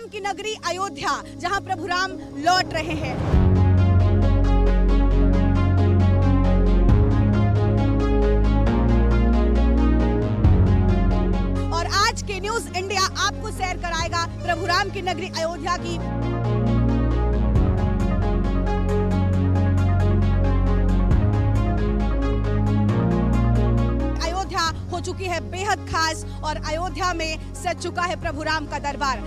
राम की नगरी अयोध्या, जहां प्रभु राम लौट रहे हैं। और आज के न्यूज इंडिया आपको सैर कराएगा प्रभु राम की नगरी अयोध्या की। हो चुकी है बेहद खास और अयोध्या में सज चुका है प्रभु राम का दरबार।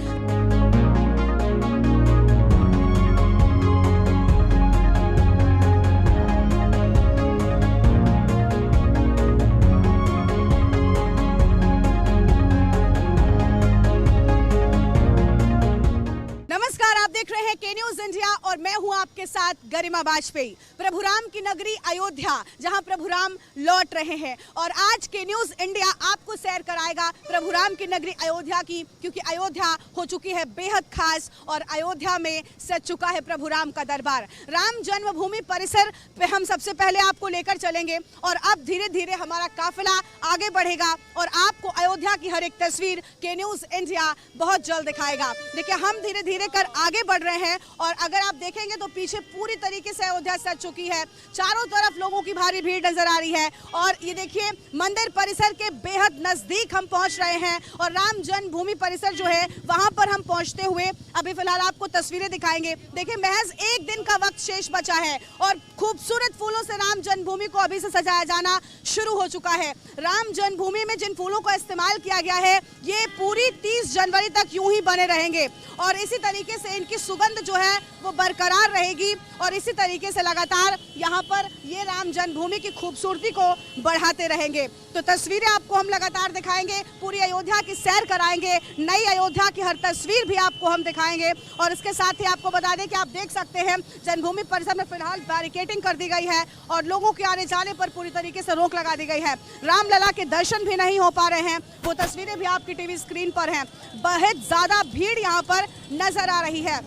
नमस्कार, आप देख रहे हैं के न्यूज इंडिया और मैं हूं आपके साथ गरिमा वाजपेयी। प्रभु राम की नगरी अयोध्या, जहां प्रभु राम लौट रहे हैं और आज के न्यूज इंडिया आपको सैर कराएगा प्रभु राम की नगरी अयोध्या की, क्योंकि अयोध्या हो चुकी है बेहद खास और अयोध्या में सज चुका है प्रभु राम का दरबार। राम जन्मभूमि परिसर पे हम सबसे पहले आपको लेकर चलेंगे और अब धीरे धीरे हमारा काफिला आगे बढ़ेगा और आपको अयोध्या की हर एक तस्वीर के न्यूज इंडिया बहुत जल्द दिखाएगा। देखिए, हम धीरे धीरे कर आगे बढ़ रहे हैं और अगर आप देखेंगे तो पीछे पूरी तरीके से अयोध्या सज चुकी है। चारों तरफ लोगों की भारी भीड़ नजर आ रही है और ये देखिए, मंदिर परिसर के बेहद नजदीक हम पहुंच रहे हैं और राम जन्मभूमि परिसर जो है वहां पर हम पहुंचते हुए अभी फिलहाल आपको तस्वीरें दिखाएंगे। देखिए, महज एक दिन का वक्त शेष बचा है और खूबसूरत फूलों से राम जन्मभूमि को अभी से सजाया जाना शुरू हो चुका है। राम जन्मभूमि में जिन फूलों का इस्तेमाल किया गया है ये पूरी 30 जनवरी तक यूं ही बने रहेंगे और इसी तरीके से इनकी सुगंध जो है वो बरकरार रहेगी और इसी तरीके से लगातार यहाँ पर ये राम जन्मभूमि की खूबसूरती को बढ़ाते रहेंगे। तो तस्वीरें आपको हम लगातार दिखाएंगे, पूरी अयोध्या की सैर कराएंगे, नई अयोध्या की हर तस्वीर भी आपको हम दिखाएंगे और इसके साथ ही आपको बता दें कि आप देख सकते हैं जन्मभूमि परिसर में फिलहाल बैरिकेडिंग कर दी गई है और लोगों के आने जाने पर पूरी तरीके से रोक लगा दी गई है। रामलला के दर्शन भी नहीं हो पा रहे हैं, वो तस्वीरें भी आपकी टीवी स्क्रीन पर हैं। बहुत ज्यादा भीड़ यहाँ पर नजर आ रही है।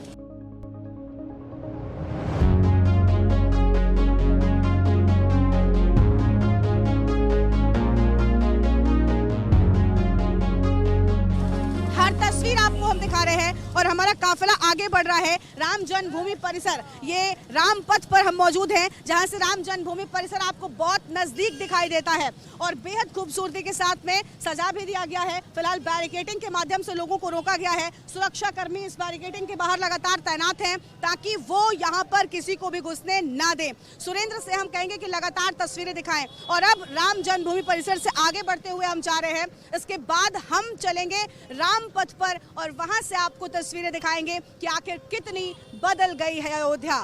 आपको हम दिखा रहे हैं और हमारा काफिला आगे बढ़ रहा है। राम जन्मभूमि परिसर, ये राम पथ पर हम मौजूद हैं जहां से राम जन्मभूमि परिसर आपको बहुत नजदीक दिखाई देता है और बेहद खूबसूरती के साथ में सजा भी दिया गया है। फिलहाल बैरिकेडिंग के माध्यम से लोगों को रोका गया है। सुरक्षा कर्मी इस बैरिकेडिंग के बाहर लगातार तैनात हैं ताकि वो यहाँ पर किसी को भी घुसने ना दें। सुरेंद्र से हम कहेंगे कि लगातार तस्वीरें दिखाएं और अब राम जन्मभूमि परिसर से आगे बढ़ते हुए हम जा रहे हैं। इसके बाद हम चलेंगे राम पथ पर और वहां से आपको तस्वीरें दिखाएंगे कि आखिर कितनी बदल गई है अयोध्या।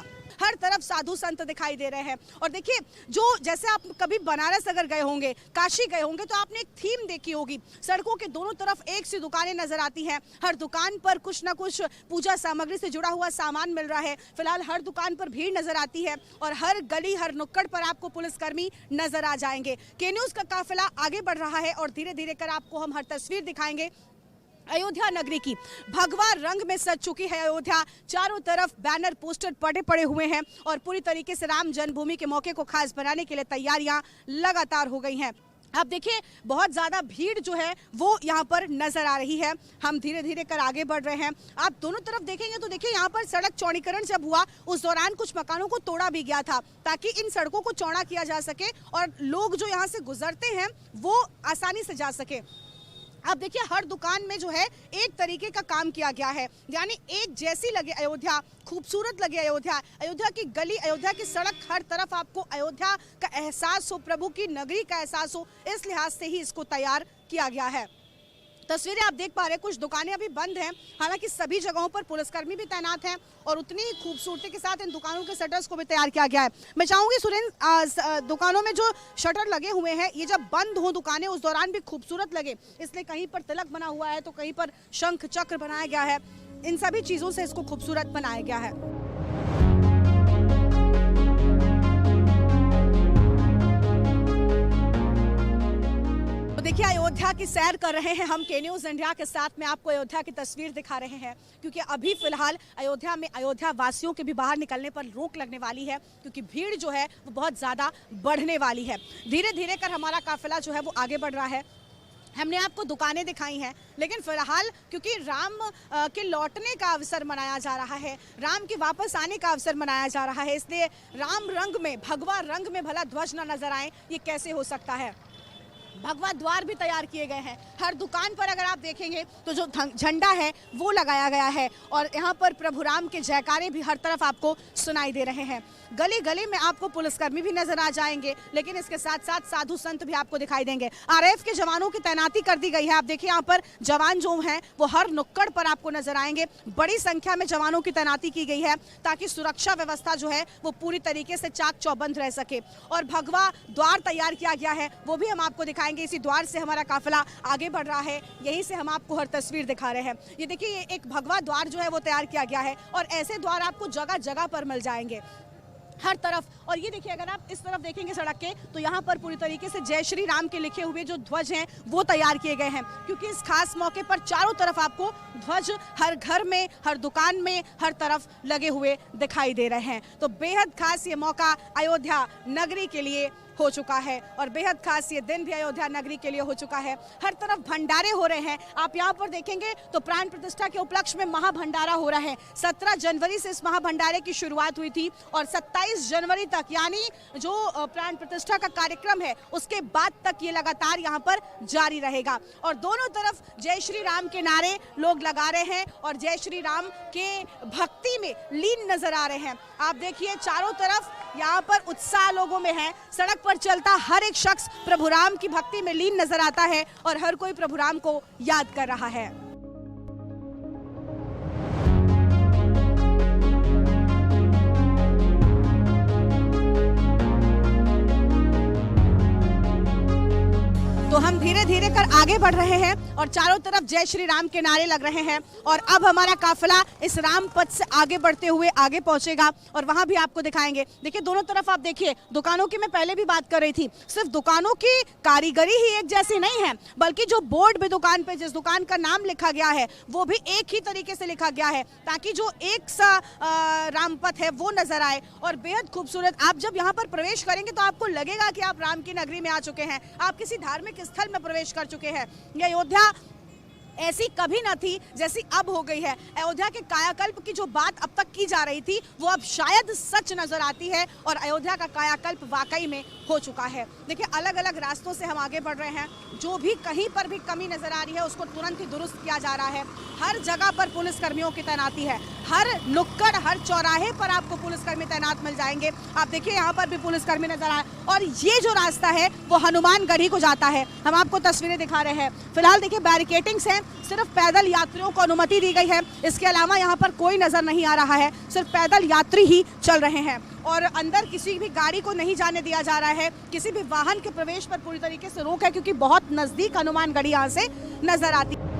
हर तरफ साधु संत दिखाई दे रहे हैं और देखिए, जो जैसे आप कभी बनारस अगर गए होंगे, काशी गए होंगे तो आपने एक थीम देखी होगी। सड़कों के दोनों तरफ एक सी दुकानें नजर आती हैं, हर दुकान पर कुछ ना कुछ पूजा सामग्री से जुड़ा हुआ सामान मिल रहा है। फिलहाल हर दुकान पर भीड़ नजर आती है और हर गली हर नुक्कड़ पर आपको पुलिसकर्मी नजर आ जाएंगे। के न्यूज का काफिला आगे बढ़ रहा है और धीरे धीरे कर आपको हम हर तस्वीर दिखाएंगे अयोध्या नगरी की। भगवा रंग में सज चुकी है अयोध्या, चारों तरफ बैनर पोस्टर पड़े हुए हैं और पूरी तरीके से राम जन्मभूमि के मौके को खास बनाने के लिए तैयारियां लगातार हो गई हैं। अब देखिए, बहुत ज्यादा भीड़ जो है वो यहाँ पर नजर आ रही है। हम धीरे धीरे कर आगे बढ़ रहे हैं। आप दोनों तरफ देखेंगे तो देखिए, यहाँ पर सड़क चौड़ीकरण जब हुआ उस दौरान कुछ मकानों को तोड़ा भी गया था ताकि इन सड़कों को चौड़ा किया जा सके और लोग जो यहाँ से गुजरते हैं वो आसानी से जा सके। अब देखिए, हर दुकान में जो है एक तरीके का काम किया गया है, यानी एक जैसी लगे अयोध्या, खूबसूरत लगे अयोध्या, अयोध्या की गली, अयोध्या की सड़क, हर तरफ आपको अयोध्या का एहसास हो, प्रभु की नगरी का एहसास हो, इस लिहाज से ही इसको तैयार किया गया है। तस्वीरें आप देख पा रहे हैं, कुछ दुकानें अभी बंद हैं, हालांकि सभी जगहों पर पुलिसकर्मी भी तैनात हैं और उतनी ही खूबसूरती के साथ इन दुकानों के शटर्स को भी तैयार किया गया है। मैं चाहूंगी सुरेंद्र, दुकानों में जो शटर लगे हुए हैं ये जब बंद हो दुकानें उस दौरान भी खूबसूरत लगे, इसलिए कहीं पर तिलक बना हुआ है तो कहीं पर शंख चक्र बनाया गया है। इन सभी चीजों से इसको खूबसूरत बनाया गया है। देखिए, अयोध्या की सैर कर रहे हैं हम के न्यूज इंडिया के साथ में, आपको अयोध्या की तस्वीर दिखा रहे हैं क्योंकि अभी फिलहाल अयोध्या में अयोध्या वासियों के भी बाहर निकलने पर रोक लगने वाली है क्योंकि भीड़ जो है वो बहुत ज्यादा बढ़ने वाली है। धीरे धीरे कर हमारा काफिला जो है वो आगे बढ़ रहा है हमने आपको दुकानें दिखाई हैं, लेकिन फिलहाल क्योंकि राम के लौटने का अवसर मनाया जा रहा है, राम के वापस आने का अवसर मनाया जा रहा है, इसलिए राम रंग में, भगवा रंग में भला ध्वज न नजर आए, ये कैसे हो सकता है। भगवा द्वार भी तैयार किए गए हैं। हर दुकान पर अगर आप देखेंगे तो जो झंडा है वो लगाया गया है और यहाँ पर प्रभु राम के जयकारे भी हर तरफ आपको सुनाई दे रहे हैं। गली गली में आपको पुलिसकर्मी भी नजर आ जाएंगे, लेकिन इसके साथ साथ साधु संत भी आपको दिखाई देंगे। आरएएफ के जवानों की तैनाती कर दी गई है। आप देखिए यहाँ पर जवान जो हैं वो हर नुक्कड़ पर आपको नजर आएंगे। बड़ी संख्या में जवानों की तैनाती की गई है ताकि सुरक्षा व्यवस्था जो है वो पूरी तरीके से चाक चौबंद रह सके। और भगवा द्वार तैयार किया गया है, वो भी हम आपको दिखाएंगे। इसी द्वार से हमारा काफिला आगे बढ़ रहा है, यहीं से हम आपको हर तस्वीर दिखा रहे हैं। ये देखिए, ये एक भगवा द्वार जो है वो तैयार किया गया है और ऐसे द्वार आपको जगह जगह पर मिल जाएंगे हर तरफ। और ये देखिए, अगर आप इस तरफ देखेंगे सड़क के, तो यहाँ पर पूरी तरीके से जय श्री राम के लिखे हुए जो ध्वज हैं वो तैयार किए गए हैं, क्योंकि इस खास मौके पर चारों तरफ आपको ध्वज हर घर में, हर दुकान में, हर तरफ लगे हुए दिखाई दे रहे हैं। तो बेहद खास ये मौका अयोध्या नगरी के लिए हो चुका है और बेहद खास ये दिन भी अयोध्या नगरी के लिए हो चुका है। हर तरफ भंडारे हो रहे हैं। आप यहाँ पर देखेंगे तो प्राण प्रतिष्ठा के उपलक्ष्य में महाभंडारा हो रहा है। 17 जनवरी से इस महाभंडारे की शुरुआत हुई थी और 27 जनवरी तक, यानी जो प्राण प्रतिष्ठा का कार्यक्रम है उसके बाद तक ये लगातार यहाँ पर जारी रहेगा। और दोनों तरफ जय श्री राम के नारे लोग लगा रहे हैं और जय श्री राम के भक्ति में लीन नजर आ रहे हैं। आप देखिए, चारों तरफ यहाँ पर उत्साह लोगों में है। सड़क पर चलता हर एक शख्स प्रभु राम की भक्ति में लीन नजर आता है और हर कोई प्रभु राम को याद कर रहा है। तो हम धीरे धीरे कर आगे बढ़ रहे हैं और चारों तरफ जय श्री राम के नारे लग रहे हैं और अब हमारा काफिला इस राम पथ से आगे बढ़ते हुए आगे पहुंचेगा और वहां भी आपको दिखाएंगे। देखिए, दोनों तरफ आप देखिए, दुकानों की मैं पहले भी बात कर रही थी, सिर्फ दुकानों की कारीगरी ही एक जैसी नहीं है, बल्कि जो बोर्ड भी दुकान पे जिस दुकान का नाम लिखा गया है वो भी एक ही तरीके से लिखा गया है, ताकि जो एक सा राम पथ है वो नजर आए और बेहद खूबसूरत। आप जब यहाँ पर प्रवेश करेंगे तो आपको लगेगा कि आप राम की नगरी में आ चुके हैं, आप किसी धार्मिक स्थल में प्रवेश कर चुके हैं। ये अयोध्या ऐसी कभी न थी जैसी अब हो गई है। अयोध्या के कायाकल्प की जो बात अब तक की जा रही थी वो अब शायद सच नजर आती है और अयोध्या का कायाकल्प वाकई में हो चुका है। देखिए, अलग अलग रास्तों से हम आगे बढ़ रहे हैं। जो भी कहीं पर भी कमी नजर आ रही है उसको तुरंत ही दुरुस्त किया जा रहा है। हर जगह पर पुलिस कर्मियों की तैनाती है। हर नुक्कड़, हर चौराहे पर आपको पुलिसकर्मी तैनात मिल जाएंगे। आप देखिए, यहाँ पर भी पुलिसकर्मी नजर आए और ये जो रास्ता है वो हनुमानगढ़ी को जाता है। हम आपको तस्वीरें दिखा रहे हैं। फिलहाल देखिए, बैरिकेटिंग्स हैं, सिर्फ पैदल यात्रियों को अनुमति दी गई है। इसके अलावा यहाँ पर कोई नजर नहीं आ रहा है, सिर्फ पैदल यात्री ही चल रहे हैं और अंदर किसी भी गाड़ी को नहीं जाने दिया जा रहा है। किसी भी वाहन के प्रवेश पर पूरी तरीके से रोक है, क्योंकि बहुत नजदीक हनुमानगढ़ी यहाँ से नजर आती है।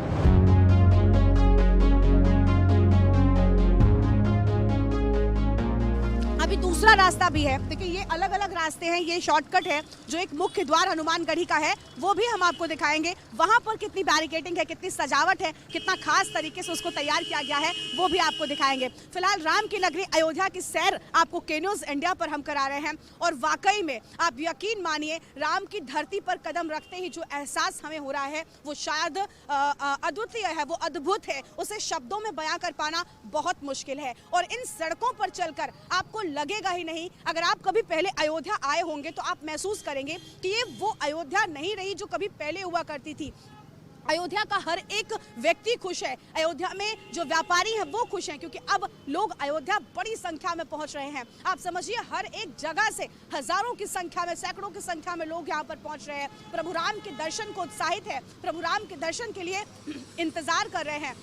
अभी दूसरा रास्ता भी है। देखिए, ये अलग अलग रास्ते हैं, ये शॉर्टकट है। जो एक मुख्य द्वार हनुमानगढ़ी का है वो भी हम आपको दिखाएंगे। वहां पर कितनी बैरिकेटिंग है, कितनी सजावट है, कितना खास तरीके से उसको तैयार किया गया है, वो भी आपको दिखाएंगे। फिलहाल राम की नगरी अयोध्या की सैर आपको के न्यूज़ इंडिया पर हम करा रहे हैं और वाकई में आप यकीन मानिए, राम की धरती पर कदम रखते ही जो एहसास हमें हो रहा है वो शायद अद्वितीय है, वो अद्भुत है। उसे शब्दों में बयां कर पाना बहुत मुश्किल है और इन सड़कों पर चलकर आपको लगेगा ही नहीं। अगर आप कभी पहले अयोध्या आए होंगे तो आप महसूस करेंगे कि ये वो अयोध्या नहीं रही जो कभी पहले हुआ करती थी। अयोध्या का हर एक व्यक्ति खुश है, अयोध्या में जो व्यापारी हैं वो खुश हैं, क्योंकि अब लोग अयोध्या बड़ी संख्या में पहुंच रहे हैं। आप समझिए, हर एक जगह से हजारों की संख्या में, सैकड़ों की संख्या में लोग यहाँ पर पहुंच रहे हैं। प्रभु राम के दर्शन को उत्साहित है, प्रभु राम के दर्शन के लिए इंतजार कर रहे हैं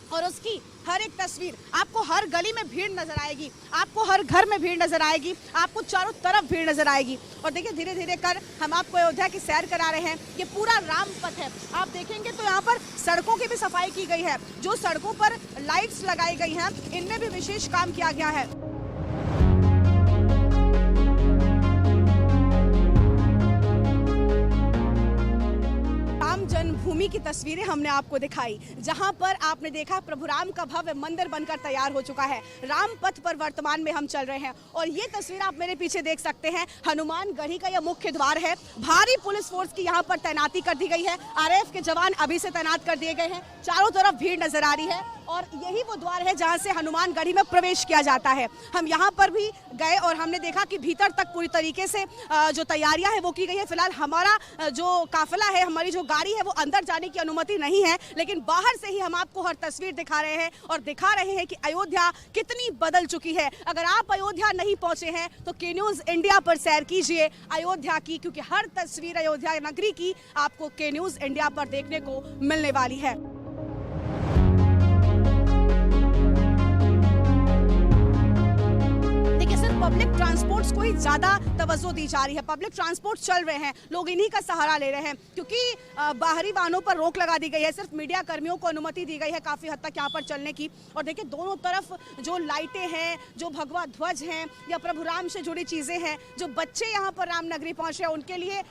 और उसकी हर एक तस्वीर आपको हर गली में भीड़ नजर आएगी, आपको हर घर में भीड़ नजर आएगी, आपको चारों तरफ भीड़ नजर आएगी। और देखिए, धीरे धीरे कर हम आपको अयोध्या की सैर करा रहे हैं। ये पूरा राम पथ है। आप देखेंगे तो यहाँ पर सड़कों की भी सफाई की गई है। जो सड़कों पर लाइट्स लगाई गई हैं इनमें भी विशेष काम किया गया है। उन्हीं की तस्वीरें हमने आपको दिखाई, जहां पर आपने देखा प्रभु राम का भव्य मंदिर बनकर तैयार हो चुका है। राम पथ पर वर्तमान में हम चल रहे हैं और ये तस्वीर आप मेरे पीछे देख सकते हैं, हनुमान गढ़ी का यह मुख्य द्वार है। भारी पुलिस फोर्स की यहाँ पर तैनाती कर दी गई है। आरएएफ के जवान अभी से तैनात कर दिए गए हैं। चारों तरफ भीड़ नजर आ रही है और यही वो द्वार है जहां से हनुमान गढ़ी में प्रवेश किया जाता है। हम यहाँ पर भी गए और हमने देखा कि भीतर तक पूरी तरीके से जो तैयारियां है वो की गई है। फिलहाल हमारा जो काफिला है, हमारी जो गाड़ी है, वो अंदर जाने की अनुमति नहीं है, लेकिन बाहर से ही हम आपको हर तस्वीर दिखा रहे हैं और दिखा रहे हैं कि अयोध्या कितनी बदल चुकी है। अगर आप अयोध्या नहीं पहुंचे हैं तो के न्यूज़ इंडिया पर सैर कीजिए अयोध्या की, क्योंकि हर तस्वीर अयोध्या नगरी की आपको के न्यूज़ इंडिया पर देखने को मिलने वाली है। पब्लिक ट्रांसपोर्ट्स को ही ज्यादा तवज्जो दी जा रही है। पब्लिक ट्रांसपोर्ट चल रहे हैं, लोग इन्हीं का सहारा ले रहे हैं, क्योंकि बाहरी वाहनों पर रोक लगा दी गई है। सिर्फ मीडिया कर्मियों को अनुमति दी गई है काफी हद तक यहाँ पर चलने की। और देखिए दोनों तरफ जो लाइटें हैं, जो भगवा ध्वज हैं या प्रभु राम से जुड़ी चीजें हैं, जो बच्चे यहाँ पर रामनगरी पहुंच रहे हैं उनके लिए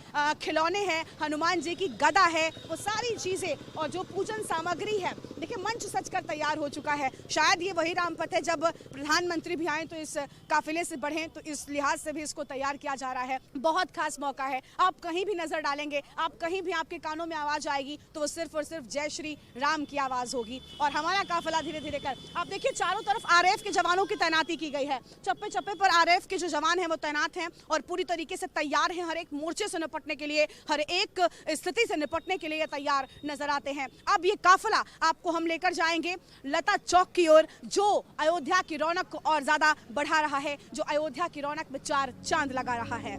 खिलौने हैं, हनुमान जी की गदा है, वो सारी चीजें और जो पूजन सामग्री है, देखिए मंच सजकर तैयार हो चुका है। शायद ये वही रामपथ है जब प्रधानमंत्री भी आए तो इस काफिले से बढ़े, तो इस लिहाज से भी इसको तैयार किया जा रहा है। बहुत खास मौका है। आप कहीं भी नजर डालेंगे, आप कहीं भी आपके कानों में आवाज आएगी तो वो सिर्फ और सिर्फ जय श्री राम की आवाज होगी। और हमारा काफिला धीरे धीरे कर, आप देखिए चारों तरफ आरएएफ के जवानों की तैनाती की गई है। चप्पे चप्पे पर आरएएफ के जो जवान हैं वो तैनात हैं और पूरी तरीके से तैयार हैं। हर एक मोर्चे से निपटने के लिए, हर एक स्थिति से निपटने के लिए तैयार नजर आते हैं। अब ये काफिला आपको हम लेकर जाएंगे लता चौक की ओर, जो अयोध्या की रौनक को और ज्यादा बढ़ा रहा है, जो अयोध्या की रौनक में चार चांद लगा रहा है।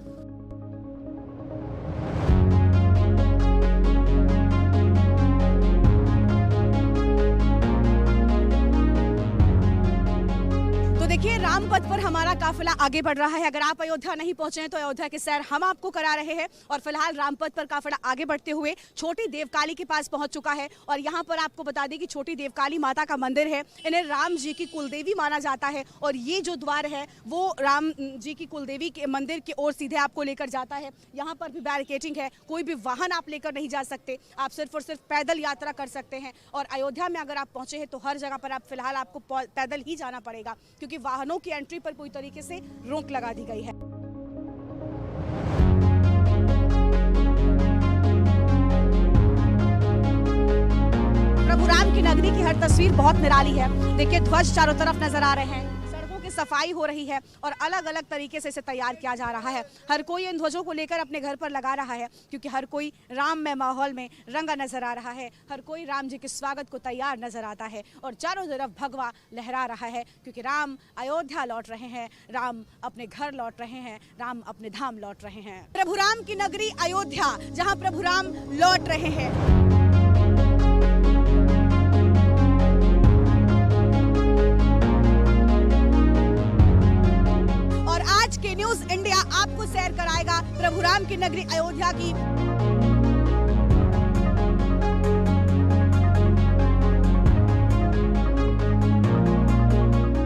देखिए राम पथ पर हमारा काफिला आगे बढ़ रहा है। अगर आप अयोध्या नहीं पहुंचे हैं तो अयोध्या की सैर हम आपको करा रहे हैं और फिलहाल रामपथ पर काफिला आगे बढ़ते हुए छोटी देवकाली के पास पहुंच चुका है। और यहां पर आपको बता दें कि छोटी देवकाली माता का मंदिर है, इन्हें राम जी की कुलदेवी माना जाता है और ये जो द्वार है वो राम जी की कुलदेवी के मंदिर की ओर सीधे आपको लेकर जाता है। यहाँ पर भी बैरिकेडिंग है, कोई भी वाहन आप लेकर नहीं जा सकते, आप सिर्फ और सिर्फ पैदल यात्रा कर सकते हैं। और अयोध्या में अगर आप पहुंचे हैं तो हर जगह पर आप फिलहाल आपको पैदल ही जाना पड़ेगा, क्योंकि वाहनों की एंट्री पर पूरी तरीके से रोक लगा दी गई है। प्रभु राम की नगरी की हर तस्वीर बहुत निराली है। देखिए ध्वज चारों तरफ नजर आ रहे हैं, सड़कों की सफाई हो रही है और अलग अलग तरीके से इसे तैयार किया जा रहा है। हर कोई इन ध्वजों को लेकर अपने घर पर लगा रहा है, क्योंकि हर कोई राममय माहौल में रंगा नजर आ रहा है। हर कोई राम जी के स्वागत को तैयार नजर आता है और चारों तरफ भगवा लहरा रहा है, क्योंकि राम अयोध्या लौट रहे हैं, राम अपने घर लौट रहे हैं, राम अपने धाम लौट रहे हैं। प्रभु राम की नगरी अयोध्या, जहां प्रभु राम लौट रहे हैं। आज के न्यूज़ इंडिया आपको सैर कराएगा प्रभु राम की नगरी अयोध्या की।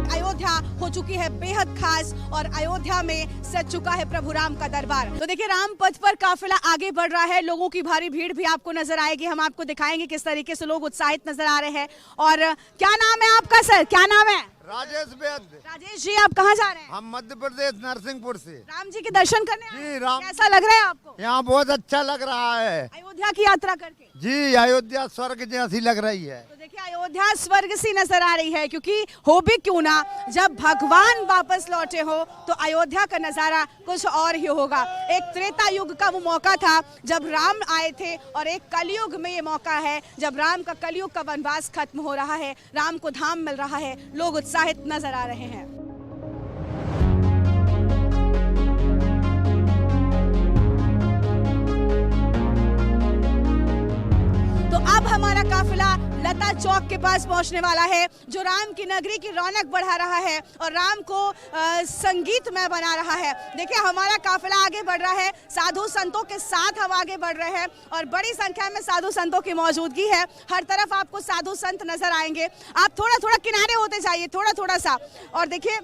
अयोध्या हो चुकी है बेहद खास और अयोध्या में सज चुका है प्रभु राम का दरबार। तो देखिए राम पथ पर काफिला आगे बढ़ रहा है, लोगों की भारी भीड़ भी आपको नजर आएगी। हम आपको दिखाएंगे किस तरीके से लोग उत्साहित नजर आ रहे हैं। और क्या नाम है आपका सर, क्या नाम है? राजेश बेद। राजेश जी आप कहाँ जा रहे हैं? हम मध्य प्रदेश नरसिंहपुर से राम जी के दर्शन करने आए हैं। जी राम। कैसा लग रहा है आपको? यहाँ बहुत अच्छा लग रहा है अयोध्या की यात्रा करके। जी अयोध्या स्वर्ग जैसी लग रही है। तो देखिए अयोध्या स्वर्ग सी नजर आ रही है, क्योंकि हो भी क्यों ना, जब भगवान वापस लौटे हो तो अयोध्या का नजारा कुछ और ही होगा। एक त्रेता युग का वो मौका था जब राम आए थे और एक कलयुग में ये मौका है जब राम का कलयुग का वनवास खत्म हो रहा है, राम को धाम मिल रहा है, लोग उत्साहित नजर आ रहे हैं। तो अब हमारा काफिला लता चौक के पास पहुंचने वाला है, जो राम की नगरी की रौनक बढ़ा रहा है और राम को संगीतमय बना रहा है। देखिए हमारा काफिला आगे बढ़ रहा है, साधु संतों के साथ हम आगे बढ़ रहे हैं और बड़ी संख्या में साधु संतों की मौजूदगी है। हर तरफ आपको साधु संत नजर आएंगे। आप थोड़ा थोड़ा किनारे होते जाइए, थोड़ा थोड़ा सा। और देखिए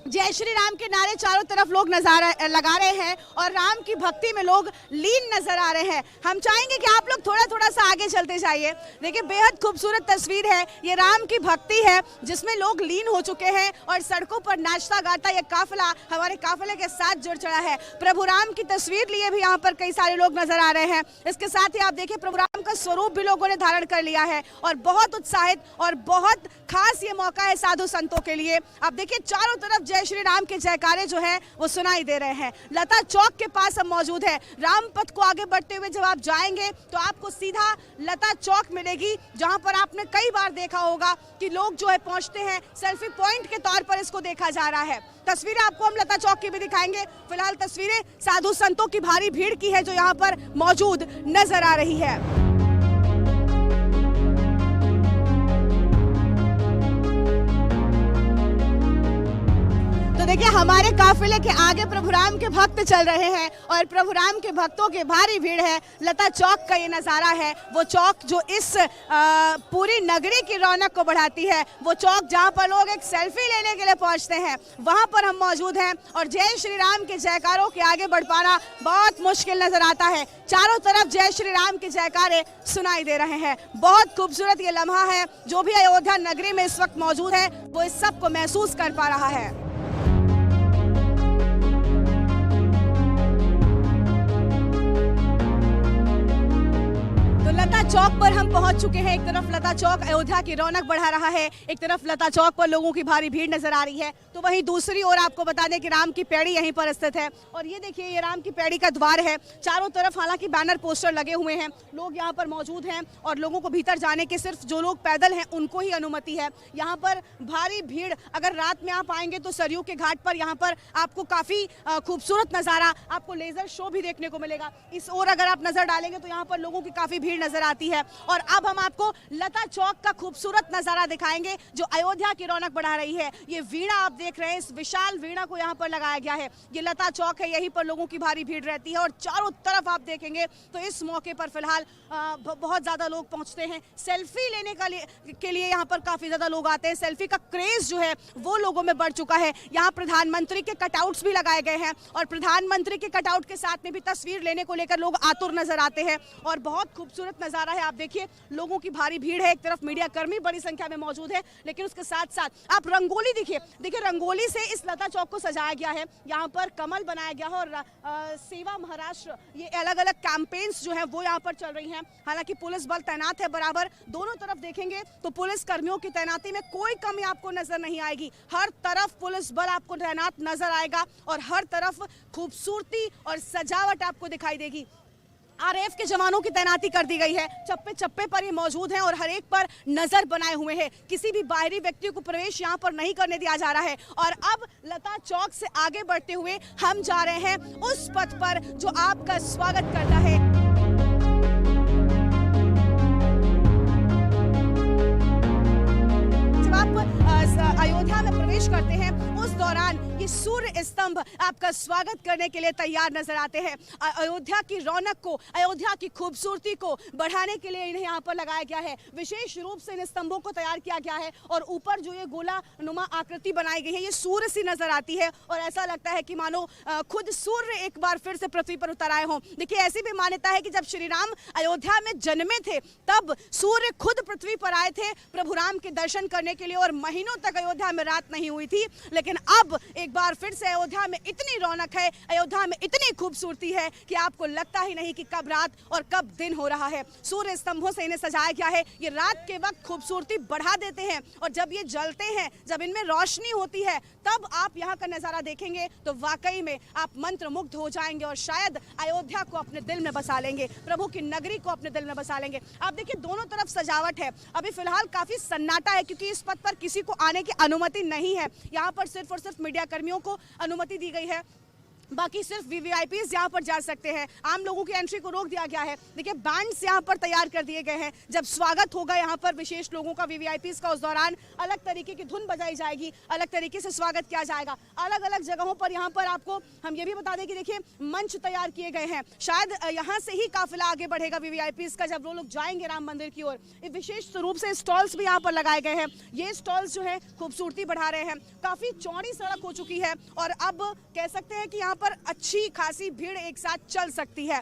जय श्री राम के नारे चारों तरफ लोग नजारा लगा रहे हैं और राम की भक्ति में लोग लीन नजर आ रहे हैं। हम चाहेंगे कि आप लोग थोड़ा थोड़ा सा आगे चलते जाइए। देखिए बेहद खूबसूरत तस्वीर है, ये राम की भक्ति है जिसमें लोग लीन हो चुके हैं और सड़कों पर नाचता गाता ये काफिला हमारे काफिले के साथ जुड़ चढ़ा है। प्रभु राम की तस्वीर लिए भी यहाँ पर कई सारे लोग नजर आ रहे हैं। इसके साथ ही आप देखिए प्रभु राम का स्वरूप भी लोगों ने धारण कर लिया है और बहुत उत्साहित और बहुत खास ये मौका है साधु संतों के लिए। आप देखिए चारों तरफ जय श्री राम के जयकारे जो है वो सुनाई दे रहे हैं। लता चौक के पास हम मौजूद है। राम पथ को आगे बढ़ते हुए जब आप जाएंगे तो आपको सीधा लता चौक मिलेगी, जहां पर आपने कई बार देखा होगा कि लोग जो है पहुंचते हैं, सेल्फी पॉइंट के तौर पर इसको देखा जा रहा है। तस्वीरें आपको हम लता चौक की भी दिखाएंगे। फिलहाल तस्वीरें साधु संतों की भारी भीड़ की है जो यहाँ पर मौजूद नजर आ रही है। देखिए हमारे काफिले के आगे प्रभु राम के भक्त चल रहे हैं और प्रभु राम के भक्तों की भारी भीड़ है। लता चौक का ये नज़ारा है, वो चौक जो इस पूरी नगरी की रौनक को बढ़ाती है, वो चौक जहां पर लोग एक सेल्फी लेने के लिए पहुंचते हैं, वहां पर हम मौजूद हैं। और जय श्री राम के जयकारों के आगे बढ़ पाना बहुत मुश्किल नजर आता है। चारों तरफ जय श्री राम के जयकारे सुनाई दे रहे हैं। बहुत खूबसूरत ये लम्हा है। जो भी अयोध्या नगरी में इस वक्त मौजूद है वो इस सब को महसूस कर पा रहा है। लता चौक पर हम पहुंच चुके हैं। एक तरफ लता चौक अयोध्या की रौनक बढ़ा रहा है, एक तरफ लता चौक पर लोगों की भारी भीड़ नजर आ रही है, तो वहीं दूसरी ओर आपको बता दें कि राम की पैड़ी यहीं पर स्थित है। और ये देखिए ये राम की पैड़ी का द्वार है। चारों तरफ हालांकि बैनर पोस्टर लगे हुए हैं, लोग यहाँ पर मौजूद हैं और लोगों को भीतर जाने की सिर्फ जो लोग पैदल हैं उनको ही अनुमति है। यहाँ पर भारी भीड़, अगर रात में आप आएंगे तो सरयू के घाट पर यहाँ पर आपको काफी खूबसूरत नजारा, आपको लेजर शो भी देखने को मिलेगा। इस ओर अगर आप नजर डालेंगे तो यहाँ पर लोगों की काफी भीड़ नजर आती है। और अब हम आपको लता चौक का खूबसूरत नजारा दिखाएंगे जो अयोध्या की रौनक बढ़ा रही है। ये वीणा आप देख रहे हैं, इस विशाल वीणा को यहाँ पर लगाया गया है। ये लता चौक है, यहीं पर लोगों की भारी भीड़ रहती है और चारों तरफ आप देखेंगे तो इस मौके पर फिलहाल बहुत ज्यादा लोग पहुंचते हैं। सेल्फी लेने के लिए यहाँ पर काफी ज्यादा लोग आते हैं। सेल्फी का क्रेज जो है वो लोगों में बढ़ चुका है। यहाँ प्रधानमंत्री के कटआउट्स भी लगाए गए हैं और प्रधानमंत्री के कटआउट के साथ में भी तस्वीर लेने को लेकर लोग आतुर नजर आते हैं और बहुत खूबसूरत नजारा है। आप देखिए लोगों की भारी भीड़ है। एक तरफ मीडिया कर्मी बड़ी संख्या में मौजूद है, लेकिन उसके साथ साथ आप रंगोली देखिए रंगोली से इस लता चौक को सजाया गया है। यहाँ पर कमल बनाया गया है और सेवा महाराष्ट्र, ये अलग अलग कैंपेन्स जो है वो यहाँ पर चल रही हैं। हालांकि पुलिस बल तैनात है बराबर। दोनों तरफ देखेंगे तो पुलिस कर्मियों की तैनाती में कोई कमी आपको नजर नहीं आएगी। हर तरफ पुलिस बल आपको तैनात नजर आएगा और हर तरफ खूबसूरती और सजावट आपको दिखाई देगी। आरएएफ के जवानों की तैनाती कर दी गई है। चप्पे चप्पे पर ये मौजूद हैं और हर एक पर नजर बनाए हुए हैं। किसी भी बाहरी व्यक्ति को प्रवेश यहाँ पर नहीं करने दिया जा रहा है। और अब लता चौक से आगे बढ़ते हुए हम जा रहे हैं उस पथ पर जो आपका स्वागत करता है। जब आप अयोध्या में प्रवेश करते हैं उस दौरान ये सूर्य स्तंभ आपका स्वागत करने के लिए तैयार नजर आते हैं। अयोध्या की रौनक को, अयोध्या की खूबसूरती को बढ़ाने के लिए इन्हें यहाँ पर लगाया गया है। विशेष रूप से इन स्तंभों को तैयार किया गया है और ऊपर जो ये गोला नुमा आकृति बनाई गई है ये सूर्य सी नजर आती है और ऐसा लगता है कि मानो खुद सूर्य एक बार फिर से पृथ्वी पर उतर आए हों। देखिए ऐसी भी मान्यता है कि जब श्री राम अयोध्या में जन्मे थे तब सूर्य खुद पृथ्वी पर आए थे प्रभु राम के दर्शन करने के लिए और महीनों तक अयोध्या में रात नहीं हुई थी। लेकिन अब एक बार फिर से अयोध्या में इतनी रौनक है, अयोध्या में इतनी खूबसूरती है कि आपको लगता ही नहीं कि कब रात और कब दिन हो रहा है। सूर्य स्तंभों से इन्हें सजाया गया है। ये रात के वक्त खूबसूरती बढ़ा देते हैं और जब ये जलते हैं, जब इनमें रोशनी होती है, तब आप यहाँ का नजारा देखेंगे तो वाकई में आप मंत्रमुग्ध हो जाएंगे और शायद अयोध्या को अपने दिल में बसा लेंगे, प्रभु की नगरी को अपने दिल में बसा लेंगे। आप देखिए दोनों तरफ सजावट है। अभी फिलहाल काफी सन्नाटा है क्योंकि इस पथ पर किसी को आने की अनुमति नहीं है। यहाँ पर सिर्फ और सिर्फ मीडिया कर्मियों को अनुमति दी गई है। बाकी सिर्फ वीवीआईपीज यहाँ पर जा सकते हैं। आम लोगों की एंट्री को रोक दिया गया है। देखिए बैंड्स यहाँ पर तैयार कर दिए गए हैं। जब स्वागत होगा यहाँ पर विशेष लोगों का वीवीआईपीज का, उस दौरान अलग तरीके की धुन बजाई जाएगी, अलग तरीके से स्वागत किया जाएगा। अलग अलग जगहों पर यहाँ पर आपको हम ये भी बता दें कि देखिए मंच तैयार किए गए हैं। शायद यहाँ से ही काफिला आगे बढ़ेगा वीवीआईपीज का, जब वो लोग जाएंगे राम मंदिर की ओर। विशेष रूप से स्टॉल्स भी यहाँ पर लगाए गए हैं। ये स्टॉल्स जो है खूबसूरती बढ़ा रहे हैं। काफी चौड़ी सड़क हो चुकी है और अब कह सकते हैं कि यहाँ पर अच्छी खासी भीड़ एक साथ चल सकती है।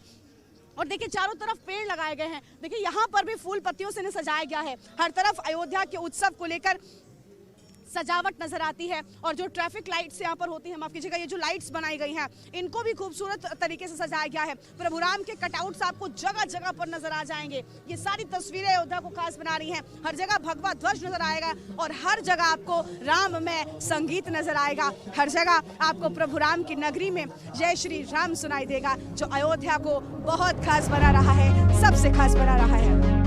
और देखिए चारों तरफ पेड़ लगाए गए हैं। देखिए यहाँ पर भी फूल पत्तियों से सजाया गया है। हर तरफ अयोध्या के उत्सव को लेकर सजावट नजर आती है। और जो ट्रैफिक लाइट्स यहाँ पर होती हैं, माफ कीजिएगा, ये जो लाइट्स बनाई गई हैं इनको भी खूबसूरत तरीके से सजाया गया है। प्रभु राम के कटआउट्स आपको जगह जगह पर नजर आ जाएंगे। ये सारी तस्वीरें अयोध्या को खास बना रही हैं। हर जगह भगवा ध्वज नजर आएगा और हर जगह आपको राममय संगीत नजर आएगा। हर जगह आपको प्रभु राम की नगरी में जय श्री राम सुनाई देगा, जो अयोध्या को बहुत खास बना रहा है, सबसे खास बना रहा है।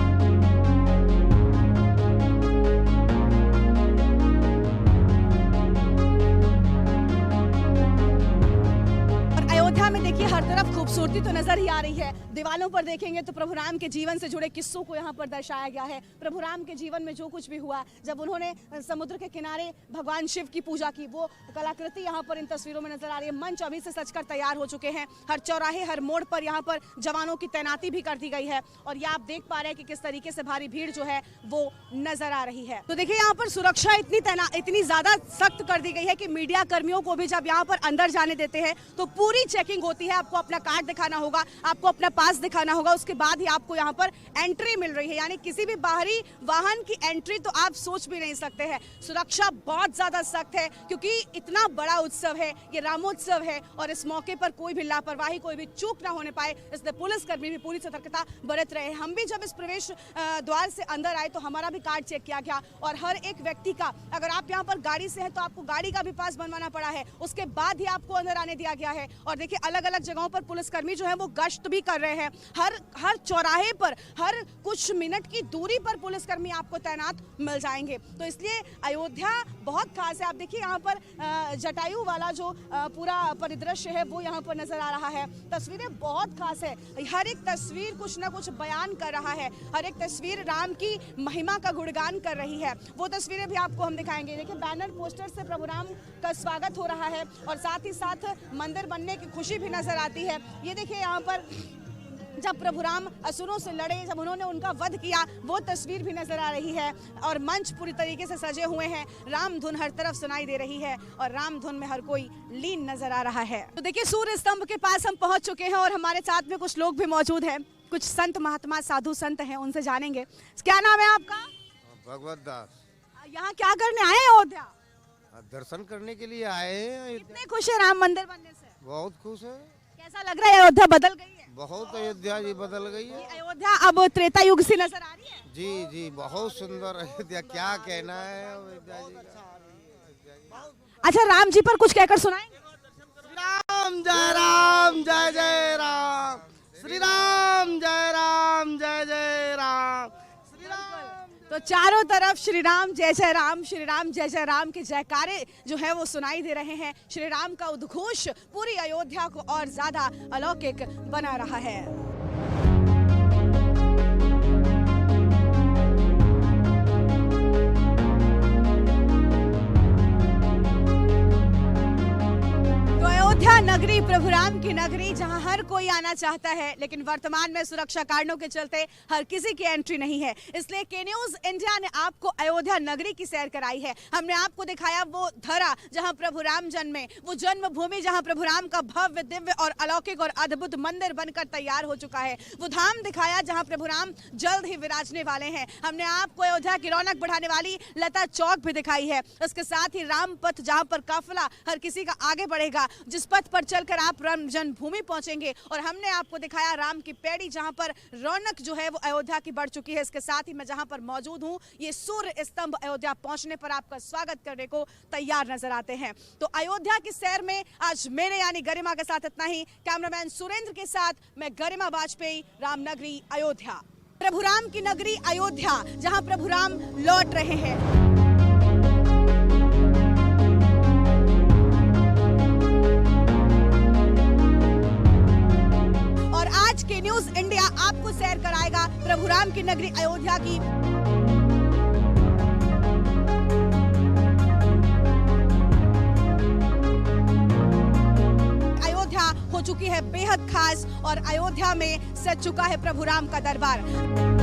अयोध्या में देखिए हर तरफ खूबसूरती तो नजर ही आ रही है। दीवालों पर देखेंगे तो प्रभु राम के जीवन से जुड़े किस्सों को यहाँ पर दर्शाया गया है। प्रभु राम के जीवन में जो कुछ भी हुआ, जब उन्होंने समुद्र के किनारे भगवान शिव की पूजा की, वो कलाकृति यहाँ पर इन तस्वीरों में नजर आ रही है। मंच अभी से सजकर तैयार हो चुके हैं। हर चौराहे, हर मोड़ पर यहाँ पर जवानों की तैनाती भी कर दी गई है। और ये आप देख पा रहे हैं कि किस तरीके से भारी भीड़ जो है वो नजर आ रही है। तो देखिए यहाँ पर सुरक्षा इतनी ज्यादा सख्त कर दी गई है कि मीडिया कर्मियों को भी जब यहाँ पर अंदर जाने देते हैं तो पूरी चेकिंग होती है। आपको अपना कार्ड दिखाना होगा, आपको अपना पास दिखाना होगा, उसके बाद ही आपको यहाँ पर एंट्री मिल रही है। यानी किसी भी बाहरी वाहन की एंट्री तो आप सोच भी नहीं सकते हैं। सुरक्षा बहुत ज्यादा सख्त है क्योंकि इतना बड़ा उत्सव है, ये रामोत्सव है और इस मौके पर कोई भी लापरवाही, कोई भी चूक ना होने पाए, इसलिए पुलिसकर्मी भी पूरी सतर्कता बरत रहे हैं। हम भी जब इस प्रवेश द्वार से अंदर आए तो हमारा भी कार्ड चेक किया गया और हर एक व्यक्ति का, अगर आप यहाँ पर गाड़ी से हैं तो आपको गाड़ी का भी पास बनवाना पड़ा है, उसके बाद ही आपको अंदर आने दिया गया है। और देखिए अलग अलग जगहों पर पुलिसकर्मी जो है वो गश्त भी कर रहे हैं। हर चौराहे पर, हर कुछ मिनट की दूरी पर पुलिसकर्मी आपको तैनात मिल जाएंगे। तो इसलिए अयोध्या बहुत खास है। आप देखिए यहाँ पर जटायु वाला जो पूरा परिदृश्य है वो यहाँ पर नजर आ रहा है। तस्वीरें बहुत खास है। हर एक तस्वीर कुछ ना कुछ बयान कर रहा है। हर एक तस्वीर राम की महिमा का गुणगान कर रही है। वो तस्वीरें भी आपको हम दिखाएंगे। देखिए बैनर पोस्टर से प्रभु राम का स्वागत हो रहा है और साथ ही साथ मंदिर बनने की खुशी भी नजर आती है। ये देखिए यहाँ पर जब प्रभु राम असुरों से लड़े, जब उन्होंने उनका वध किया, वो तस्वीर भी नजर आ रही है। और मंच पूरी तरीके से सजे हुए हैं। राम धुन हर तरफ सुनाई दे रही है और राम धुन में हर कोई लीन नजर आ रहा है। तो देखिए सूर्य स्तंभ के पास हम पहुंच चुके हैं और हमारे साथ में कुछ लोग भी मौजूद हैं। कुछ संत महात्मा साधु संत हैं, उनसे जानेंगे। क्या नाम है आपका? भगवत दास। यहाँ क्या करने आए हैं अयोध्या? दर्शन करने के लिए आए हैं। कितने खुश है राम मंदिर बनने से? बहुत खुश है। कैसा लग रहा है? अयोध्या बदल गई है? बहुत अयोध्या जी बदल गई है। अयोध्या अब त्रेता युग सी नजर आ रही है। जी जी बहुत सुंदर अयोध्या, क्या कहना है अयोध्या जी का। अच्छा राम जी पर कुछ कहकर सुनाएंगे? राम जय राम जय जय राम, श्री राम जय राम जय जय राम, श्री राम। तो चारों तरफ श्री राम जय जय राम, श्री राम जय जय राम के जयकारे जो है वो सुनाई दे रहे हैं। श्री राम का उद्घोष पूरी अयोध्या को और ज्यादा अलौकिक बना रहा है। अयोध्या नगरी प्रभु राम की नगरी, जहां हर कोई आना चाहता है, लेकिन वर्तमान में सुरक्षा कारणों के चलते हर किसी की एंट्री नहीं है। इसलिए के न्यूज इंडिया ने आपको अयोध्या नगरी की सैर कराई है। हमने आपको दिखाया वो धरा जहां प्रभु राम जन्मे, वो जन्मभूमि जहां प्रभु राम का भव्य, दिव्य और अलौकिक और अद्भुत मंदिर बनकर तैयार हो चुका है। वो धाम दिखाया जहां प्रभु राम जल्द ही विराजने वाले हैं। हमने आपको अयोध्या की रौनक बढ़ाने वाली लता चौक भी दिखाई है। उसके साथ ही राम पथ, जहां पर काफिला हर किसी का आगे बढ़ेगा, जिस पथ पर चलकर आप राम जन्मभूमि पहुंचेंगे। और हमने आपको दिखाया राम की पैड़ी, जहां पर रौनक जो है वो अयोध्या की बढ़ चुकी है। इसके साथ ही मैं जहां पर मौजूद हूं, ये सूर्य स्तंभ अयोध्या पहुंचने पर आपका स्वागत करने को तैयार नजर आते हैं। तो अयोध्या की सैर में आज मेरे यानी गरिमा के साथ इतना ही। कैमरामैन सुरेंद्र के साथ मैं गरिमा वाजपेयी, रामनगरी अयोध्या। प्रभु राम की नगरी अयोध्या, जहां प्रभु राम लौट रहे हैं। प्रभु राम की नगरी अयोध्या की। अयोध्या हो चुकी है बेहद खास और अयोध्या में सज चुका है प्रभु राम का दरबार।